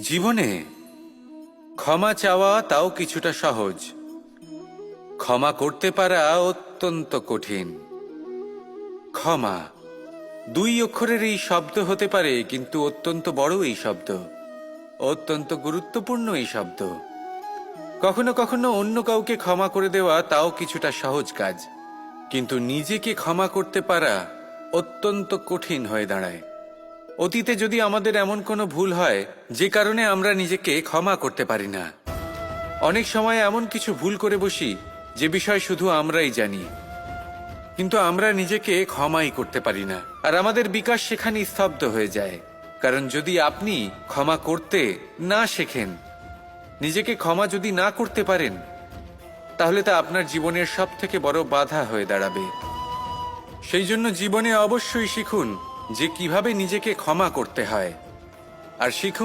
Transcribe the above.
জীবনে ক্ষমা চাওয়া তাও কিছুটা সহজ, ক্ষমা করতে পারা অত্যন্ত কঠিন। ক্ষমা দুই অক্ষরের এই শব্দ হতে পারে, কিন্তু অত্যন্ত বড় এই শব্দ, অত্যন্ত গুরুত্বপূর্ণ এই শব্দ। কখনো কখনো অন্য কাউকে ক্ষমা করে দেওয়া তাও কিছুটা সহজ কাজ, কিন্তু নিজেকে ক্ষমা করতে পারা অত্যন্ত কঠিন হয়ে দাঁড়ায়। অতীতে যদি আমাদের এমন কোনো ভুল হয় যে কারণে আমরা নিজেকে ক্ষমা করতে পারি না, অনেক সময় এমন কিছু ভুল করে বসি যে বিষয় শুধু আমরাই জানি, কিন্তু আমরা নিজেকে ক্ষমাই করতে পারি না। আর আমাদের বিকাশ সেখানেই স্তব্ধ হয়ে যায়। কারণ যদি আপনি ক্ষমা করতে না শেখেন, নিজেকে ক্ষমা যদি না করতে পারেন, তাহলে তা আপনার জীবনের সবথেকে বড় বাধা হয়ে দাঁড়াবে। সেই জন্য জীবনে অবশ্যই শিখুন যে কিভাবে নিজেকে ক্ষমা করতে হয়, আর শিখুন